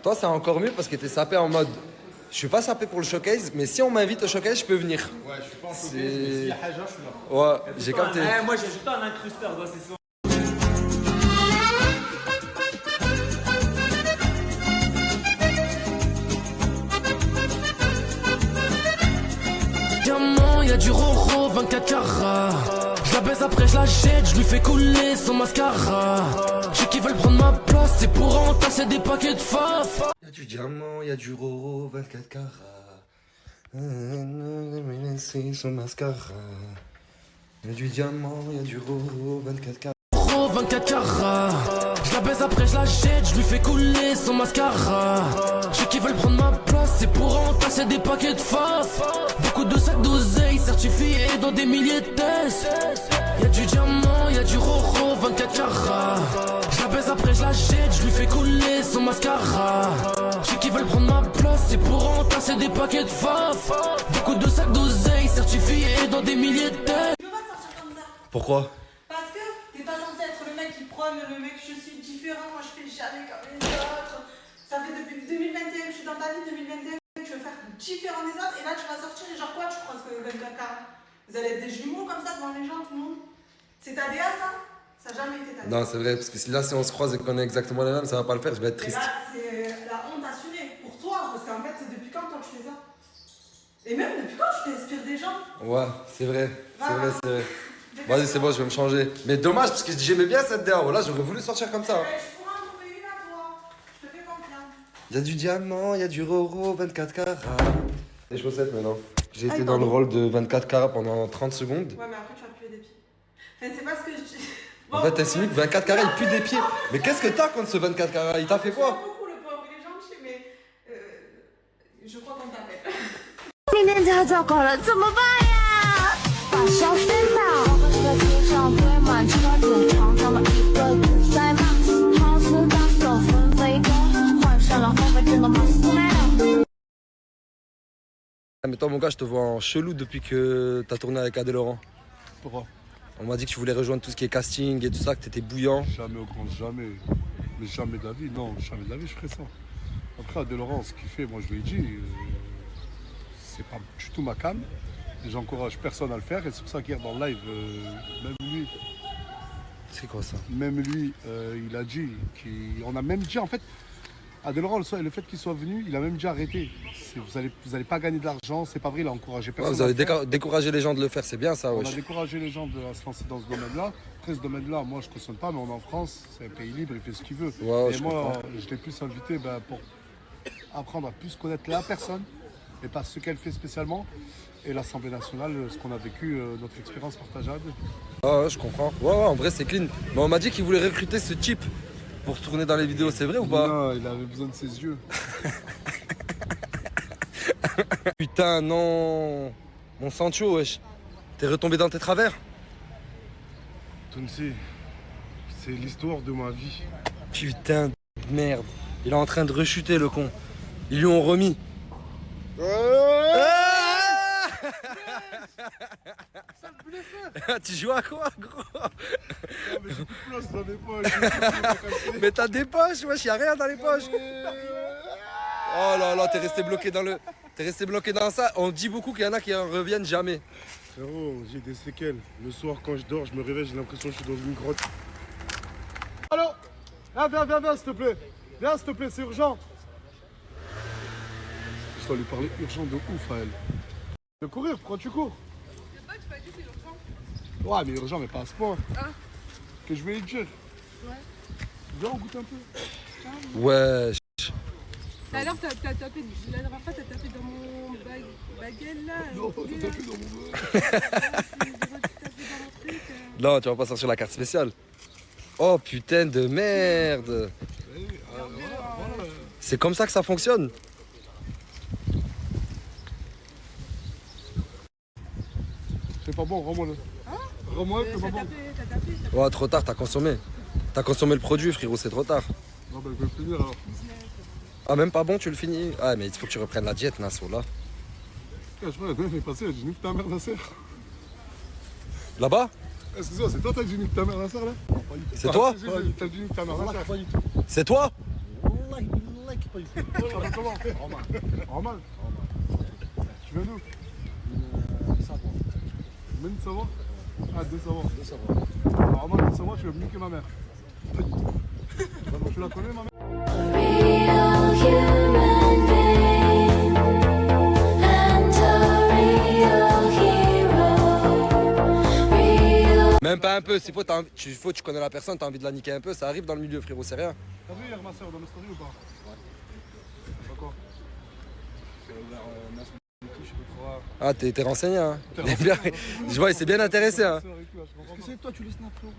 Toi, c'est encore mieux parce que t'es sapé en mode. Je suis pas sapé pour le showcase, mais si on m'invite au showcase, je peux venir. Ouais, je suis pas en showcase, mais s'il y a Haja, je suis là. Ouais, j'ai capté. Moi, j'ai ajouté un incrusteur, c'est ça. Diamant, y'a du roro, 24 carats. Je la baise après, je la jette, je lui fais couler son mascara. Ceux qui veulent prendre ma place, c'est pour entasser des paquets de faf. Y'a du diamant, y'a du roro, 24 carats. C'est son mascara. Y'a du diamant, y'a du roro, 24 carats. Roro, 24 carats. Je la baise après, je la jette, je lui fais couler son mascara. Ceux qui veulent prendre ma place, c'est pour entasser des paquets de faf. Beaucoup de sacs d'oseille certifiés dans des milliers de tests. Y'a du diamant, y'a du roro, 24 carats. Je la baise après, je la jette, je lui fais couler son mascara. Ceux qui veulent prendre ma place, c'est pour entasser des paquets de faf. Beaucoup de sacs d'oseille certifiés dans des milliers de tests. Je veux pas sortir comme ça. Pourquoi? Parce que t'es pas censé être le mec qui prône, le mec je suis différent, moi je fais jamais comme les autres. Ça fait depuis 2021 que je suis dans ta vie, 2021 que je veux faire différent des autres, et là tu vas sortir et genre quoi tu crois que 24 ans vous allez être des jumeaux comme ça devant les gens, tout le monde. C'est ta DA ça? Ça n'a jamais été ta DA. Non, c'est vrai, parce que là, si on se croise et qu'on est exactement les mêmes, ça va pas le faire, je vais être Et triste. là c'est la honte assumée pour toi, parce qu'en fait c'est depuis quand toi tu fais ça? Et même depuis quand tu t'inspires des gens? Ouais, c'est vrai, c'est vrai, c'est vrai. Vas-y, c'est bon, je vais me changer. Mais dommage, parce que j'aimais bien cette DA. Voilà, j'aurais voulu sortir comme ça. Je pourrais en trouver une à toi, je te fais confiance. Y'a du diamant, y'a du roro, 24 carats. Les chaussettes maintenant. J'ai été Ah, dans le pardon. rôle de 24 carats pendant 30 secondes. Ouais, mais après tu vas puer des pieds. Enfin, c'est pas ce que je dis. En fait, t'insinues que 24 carats, il pue des pieds. Mais qu'est-ce que t'as contre ce 24 carats? Il t'a fait J'aime quoi? beaucoup le pauvre, il est gentil, mais je crois qu'on t'appelle. 明天就要交稿了，怎么办呀？把小烦恼，在街上堆满车子，常常的一个比赛嘛，好似大手纷飞的，换上了后背真的马斯麦了。 Mais toi, mon gars, je te vois en chelou depuis que t'as tourné avec Adèle Laurent. Pourquoi? On m'a dit que tu voulais rejoindre tout ce qui est casting et tout ça, que t'étais bouillant. Jamais au grand jamais. Mais jamais de la vie, non, jamais de la vie je ferais ça. Après, Adèle Laurent, ce qu'il fait, moi je lui ai dit, c'est pas du tout ma cam. Et j'encourage personne à le faire. Et c'est pour ça qu'hier dans le live, C'est quoi ça? même lui, il a dit on a même dit en fait, Adèle Laurent, le fait qu'il soit venu, il a même dit arrêtez. Vous allez pas gagner de l'argent, c'est pas vrai, il a encouragé Ouais, personne. vous à avez le faire. découragé les gens de le faire, c'est bien ça, On a wesh. découragé les gens à se lancer dans ce domaine-là. Après, ce domaine-là, moi, je ne cautionne pas, mais on est en France, c'est un pays libre, il fait ce qu'il veut. Ouais, et je moi, comprends. je l'ai plus invité pour apprendre à plus connaître la personne et pas ce qu'elle fait spécialement. Et l'Assemblée nationale, ce qu'on a vécu, notre expérience partageable. Ah ouais, je comprends. Ouais, en vrai, c'est clean. Mais on m'a dit qu'il voulait recruter ce type pour tourner dans les vidéos, c'est vrai ou pas? Non, il avait besoin de ses yeux. Putain, non. Mon Sancho, wesh. T'es retombé dans tes travers? Tounsi, c'est l'histoire de ma vie. Putain de merde. Il est en train de rechuter, le con. Ils lui ont remis. Tu joues à quoi, gros? Mais j'ai plus de place dans les poches. Mais t'as des poches, wesh, y'a rien dans les poches. Oh là là, t'es resté bloqué dans le... T'es resté bloqué dans ça. On dit beaucoup qu'il y en a qui en reviennent jamais. Frérot, j'ai des séquelles. Le soir, quand je dors, je me réveille, j'ai l'impression que je suis dans une grotte. Allô? Viens, s'il te plaît. Viens, s'il te plaît, c'est urgent. Je dois lui parler urgent de ouf à elle. De courir, pourquoi tu cours? Tu m'as dit c'est urgent. Ouais, mais urgent, mais pas à ce point. Ah. Que je vais lui dire. Ouais. Viens, on goûte un peu. Wesh. Alors t'as tapé, la dernière fois t'as tapé dans mon baguette là. Non, t'as tapé dans mon Non, tu vas pas sortir la carte spéciale. Oh putain de merde. C'est comme ça que ça fonctionne. C'est pas bon, rends-moi le. Rends-moi, c'est pas bon. T'as tapé. Ouais, trop tard, t'as consommé. T'as consommé le produit, frérot, c'est trop tard. Non, bah, je vais finir alors. Ah, même pas bon, tu le finis? Ah, mais il faut que tu reprennes la diète, Nasso, là. Je crois que la dernière est passée, elle dit nique ta mère, Nasser. Là-bas? Excuse-moi, c'est toi t'as dit nique ta mère, Nasser là? C'est toi? T'as dit nique ta mère, Nasser. C'est toi? pas ici. Tu t'appelles comment? Roman. Tu viens d'où? Même Savoie. Ah, de Savoie. Roman, de Savoie, tu veux niquer ma mère. Pas du tout. Tu la connais, ma mère? Real human being and a real hero. Real. Même pas un peu, s'il faut, tu connais la personne, t'as envie de la niquer un peu, ça arrive dans le milieu, frérot, c'est rien. T'as vu hier ma soeur dans mes stories ou pas? Ouais. D'accord. Ah, t'es renseigné, hein. Je vois, il s'est bien intéressé, hein. Qu'est-ce que c'est que toi, tu les snaps, frérot?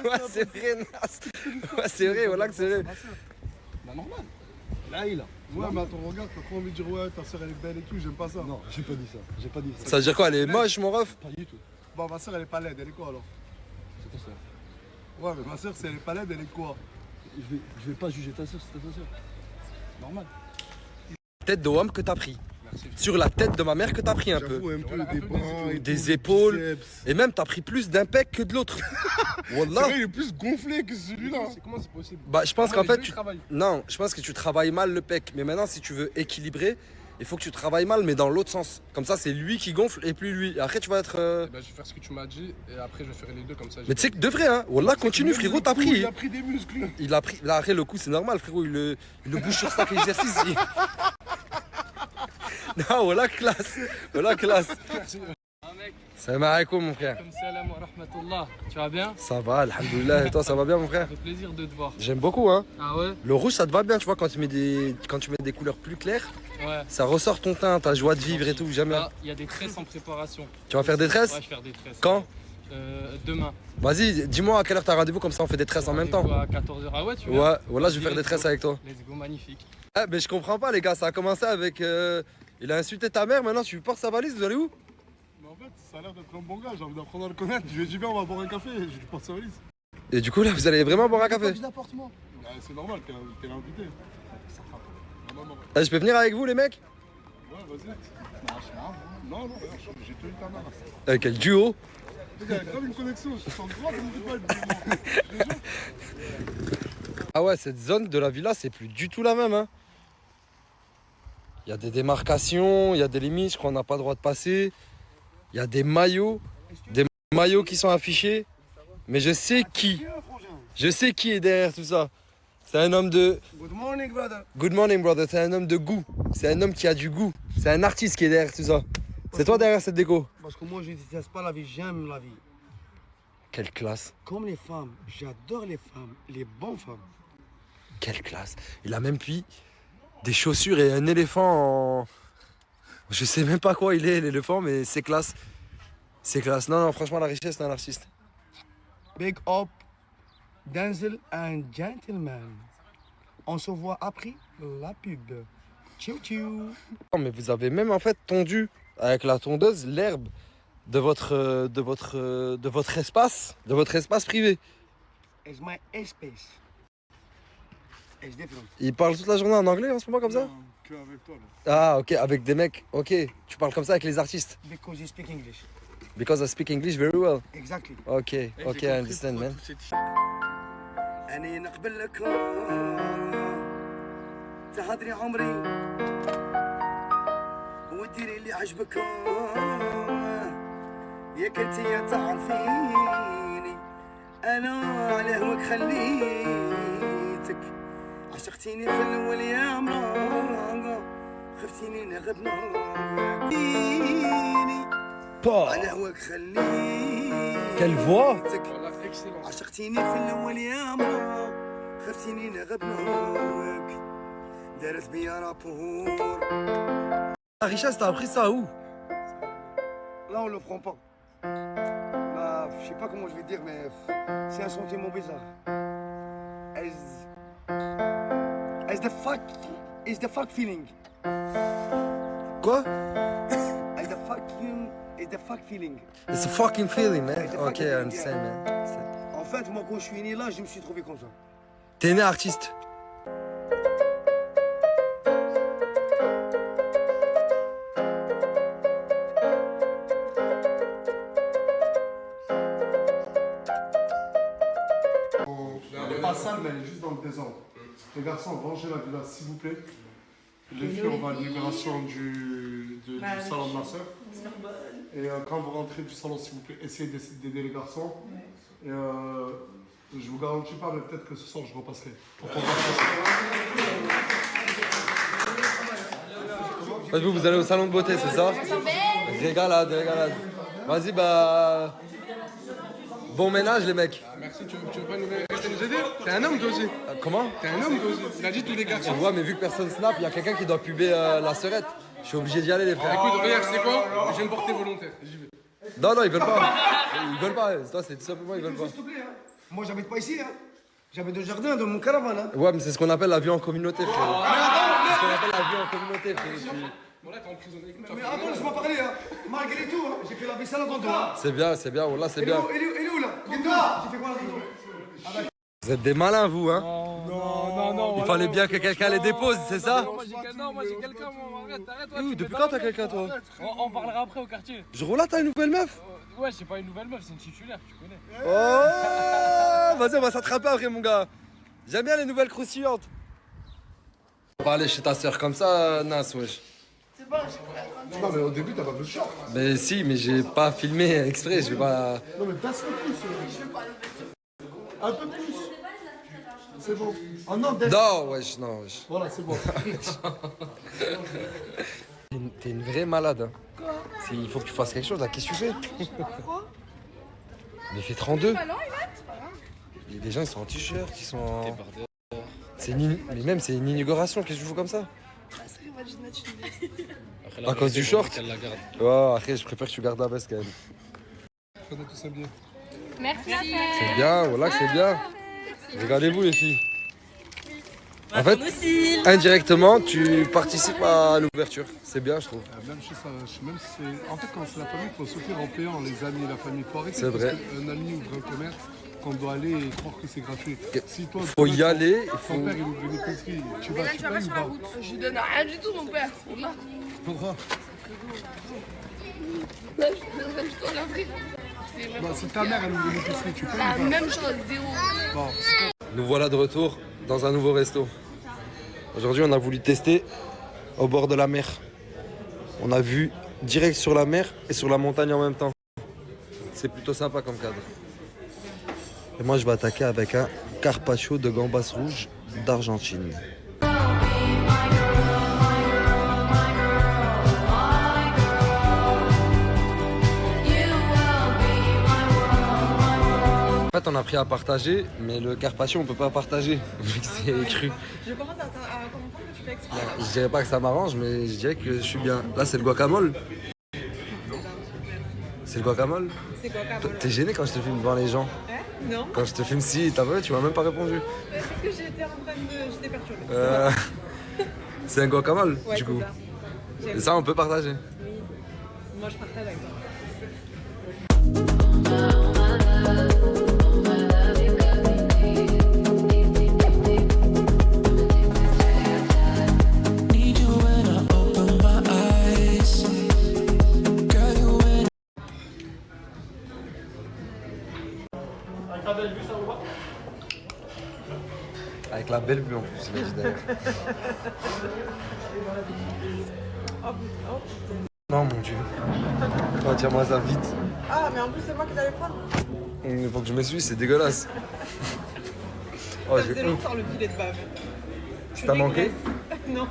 Ouais, c'est vrai, Nas. Ouais, c'est vrai, voilà que c'est vrai. Bah, normal. Là, il a. Ouais, mais attends, regarde, t'as trop envie de dire, ouais, ta soeur elle est belle et tout, j'aime pas ça. Non, j'ai pas dit ça. J'ai pas dit ça. Ça veut dire quoi, elle est moche, mon ref? Pas du tout. Bon, ma soeur elle est pas laide, elle est quoi alors? C'est ta soeur. Ouais, mais ma soeur, si elle est pas laide, elle est quoi? Je vais pas juger ta soeur, c'est ta soeur. Normal. Tête de homme que t'as pris. Merci. Sur la tête de ma mère que t'as pris un peu. J'avoue, un peu des bras et Des tout, épaules. biceps. Et même, t'as pris plus d'un pec que de l'autre. C'est Wallah. vrai, il est plus gonflé que celui-là. Comment c'est possible? Bah, je pense qu'en fait, travaille. non, je pense que tu travailles mal le pec. Mais maintenant, si tu veux équilibrer, il faut que tu travailles mal, mais dans l'autre sens. Comme ça, c'est lui qui gonfle et plus lui. Et après, tu vas être. Eh ben, je vais faire ce que tu m'as dit et après je vais faire les deux comme ça. Mais tu sais que de vrai, hein. Wallah, continue, frérot, t'as pris. Il a pris des muscles. Il a pris. Là, après, le coup, c'est normal, frérot. Il le bouge sur chaque exercice. Non, voilà classe. Voilà classe. Salam alaikum, mon frère. Comme salam wa rahmatullah. Tu vas bien? Ça va, alhamdoulilah. Et toi, ça va bien, mon frère? Ça fait plaisir de te voir. J'aime beaucoup, hein. Ah ouais? Le rouge, ça te va bien, tu vois, quand tu mets des couleurs plus claires, Ouais. ça ressort ton teint, ta joie de vivre et tout, jamais. Là, il y a des tresses en préparation. Tu vas faire des tresses? Ouais, je vais faire des tresses. Quand? Demain. Vas-y, dis-moi à quelle heure t'as rendez-vous, comme ça on fait des tresses en même temps. Rendez-vous à 14h. Ah ouais, tu veux? Ouais, voilà, je vais faire des tresses avec toi. Let's go, magnifique. Ah, mais je comprends pas, les gars, ça a commencé avec. Il a insulté ta mère, maintenant tu portes sa valise, vous allez où? Mais en fait, ça a l'air d'être un bon gars, j'ai envie d'apprendre à le connaître. Je lui ai dit, viens, on va boire un café. Je lui porte sa valise. Et du coup, là, vous allez vraiment boire un café? L'apportement. Ouais, c'est normal, t'es l'invité. Non, Je peux venir avec vous, les mecs? Ouais, vas-y. Non, regarde, j'ai tenu ta main là. Quel duo! Il y a grave une connexion, je sens grave une balle. Ah ouais, cette zone de la villa, c'est plus du tout la même, hein. Il y a des démarcations, il y a des limites, je crois qu'on n'a pas le droit de passer. Il y a des maillots qui sont affichés. Mais je sais qui. Je sais qui est derrière tout ça. C'est un homme de... Good morning, brother. Good morning, brother. C'est un homme de goût. C'est un homme qui a du goût. C'est un artiste qui est derrière tout ça. C'est toi derrière cette déco. Parce que moi, je déteste pas la vie, j'aime la vie. Quelle classe. Comme les femmes, j'adore les femmes, les bonnes femmes. Quelle classe. Il a même pris des chaussures et un éléphant en... Je sais même pas quoi il est, l'éléphant, mais c'est classe. C'est classe. Non, franchement, la richesse, c'est un artiste. Big up, Denzel and Gentleman. On se voit après la pub. Ciao, ciao. Non, mais vous avez même en fait tondu avec la tondeuse l'herbe de votre espace privé. It's my space. It's different. Il parle toute la journée en anglais en ce moment comme ça? Que avec toi là. Ah, ok, avec des mecs. Ok, tu parles comme ça avec les artistes. Because you speak English. Because I speak English very well. Exactly. Ok, ok, I understand, man. أنا نقبلك تهدري عمري وديري اللي عجبك يا كنتي يا تعرفيني أنا على هواك خليتك عشقتيني في الأول يا مرا خفتيني نغب نغيني على هواك خليتك Quelle voix! عشقتيني في الاول يا مرا خفتيني نغب نهواك دارت بيا رابور. La richesse, t'as appris ça où? Là on le prend pas. Là, je sais pas comment je vais dire mais c'est un sentiment bizarre. Is the fuck feeling. Quoi? Is the fuck feeling. It's a fucking feeling, man. It's a Ok, fucking I feeling, understand, man. En fait moi quand je suis né là je me suis trouvé comme ça. T'es né artiste. Elle est pas sale, mais elle est juste dans le désordre. Les garçons, rangez la villa, s'il vous plaît. Les filles, on va à la libération du salon de ma soeur. Et quand vous rentrez du salon, s'il vous plaît, essayez d'aider les garçons. Et je vous garantis pas, mais peut-être que ce soir, je repasserai. Vous allez au salon de beauté, c'est ça? Régalade, régalade. Vas-y, bah... Bon ménage, les mecs. Merci, tu veux pas rester nous aider? T'es un homme toi aussi. Comment? T'es un homme toi aussi. Il a dit tous les garçons. Ouais, mais vu que personne snap, il y a quelqu'un qui doit puber la sœurette. Je suis obligé d'y aller, les frères. Écoute, regarde, c'est quoi? Je viens me porter volontaire. J'y vais. Non, ils veulent pas. Ils veulent pas. Toi, c'est tout simplement, ils veulent pas. S'il te plaît, hein. Moi, j'habite pas ici. Hein. J'habite au jardin de mon caravane. Hein. Ouais, mais c'est ce qu'on appelle la vie en communauté, frère. C'est ce qu'on appelle la vie en communauté, frère. Bon, là, t'es emprisonné avec nous. Mais attends, laisse-moi parler. Hein. Malgré tout, hein, j'ai fait la vaisselle dans toi. C'est bien, Wallah, c'est bien. Il est où là? Dis-toi. J'ai fait quoi là? Vous êtes des malins, vous, hein? Non. Il fallait bien que quelqu'un les dépose, c'est ça? Non, moi j'ai quelqu'un, arrête. Ouh, depuis quand t'as quelqu'un, toi? On parlera après au quartier. Je roule là, t'as une nouvelle meuf? Ouais, c'est pas une nouvelle meuf, c'est une titulaire, tu connais. Oh! Vas-y, on va s'attraper après, mon gars. J'aime bien les nouvelles croustillantes. On va aller chez ta soeur comme ça, Nas, wesh. Non, mais au début, t'as pas besoin de short. Mais si, mais j'ai pas filmé exprès, je vais pas... Non, mais passe le plus. Un peu plus. C'est bon. Oh non, Non, wesh, non, wesh. Voilà, c'est bon. T'es une vraie malade. Hein. Quoi? Il faut que tu fasses quelque chose là, qu'est-ce que tu fais? Quoi? Mais il fait 32. Bah non, c'est pas grave. Les gens ils sont en t-shirt, ils sont en... Mais même c'est une inauguration, qu'est-ce que tu fais comme ça? À cause du short? Ouais, après je préfère que tu gardes la veste quand même. On est tous bien. Merci. C'est bien, voilà que c'est bien. Regardez-vous les filles. En fait, indirectement, tu participes à l'ouverture. C'est bien, je trouve. Même chez ça, même si c'est... En fait, quand c'est la famille, il faut soutenir en payant les amis et la famille. Il faut arrêter. C'est vrai. Un ami ouvre un commerce, qu'on doit aller et croire que c'est gratuit. Si toi, faut y aller, il faut... Ton père, il ouvre une épicerie. Tu vas Tu vas pas sur la route. Je lui donne rien du tout, mon père. Pourquoi? Là, je dois l'ouvrir. Si ta mère, elle ouvre une épicerie, tu peux La même chose, zéro. Bon. Nous voilà de retour dans un nouveau resto. Aujourd'hui, on a voulu tester au bord de la mer. On a vu direct sur la mer et sur la montagne en même temps. C'est plutôt sympa comme cadre. Et moi, je vais attaquer avec un carpaccio de gambas rouges d'Argentine. En fait, on a pris à partager, mais le carpaccio, on peut pas partager, vu que c'est cru. Je commence à comprendre que tu peux expliquer. Je dirais pas que ça m'arrange, mais je dirais que je suis bien. Là, c'est le guacamole. C'est le guacamole? C'est quoi, guacamole? T'es gêné quand je te filme devant les gens? Hein? Non. Quand je te filme, si, t'as vu, tu m'as même pas répondu. Parce que j'étais en train de... J'étais perturbée. C'est un guacamole, Ouais, du coup. Ça. Et ça, on peut partager. Oui. Moi, je partage avec toi. Avec la belle vue en plus, il a dit d'ailleurs. Non, mon Dieu. Oh, tiens-moi ça vite. Ah, mais en plus, c'est moi qui l'allais prendre. Il faut que je m'essuie, c'est dégueulasse. Oh, Ça faisait longtemps le filet de bave. Ça t'a manqué? Non.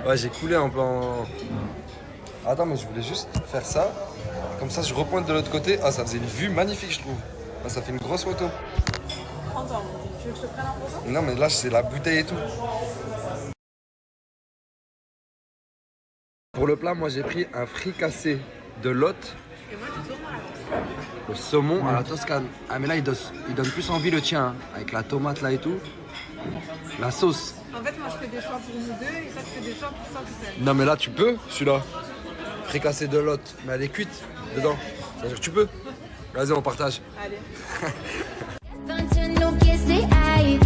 Ouais, j'ai coulé un peu en... Attends, mais je voulais juste faire ça. Comme ça, je repointe de l'autre côté. Ah, ça faisait une vue magnifique, je trouve. Ah, ça fait une grosse photo. Prends-en, tu veux que je te prenne en photo? Non, mais là, c'est la bouteille et tout. Pour le plat, moi, j'ai pris un fricassé de lotte. Et moi, du saumon à la toscane. Le saumon à la toscane. Ah, mais là, il donne plus envie le tien. Hein. Avec la tomate là et tout. La sauce. En fait, moi, je fais des choix pour nous deux et toi, tu fais des choix pour toi tout seul. Non, mais là, tu peux, celui-là. Fricassé de lotte. Mais elle est cuite dedans. C'est-à-dire que tu peux. Vas-y, on partage. Allez. Continue que se hay,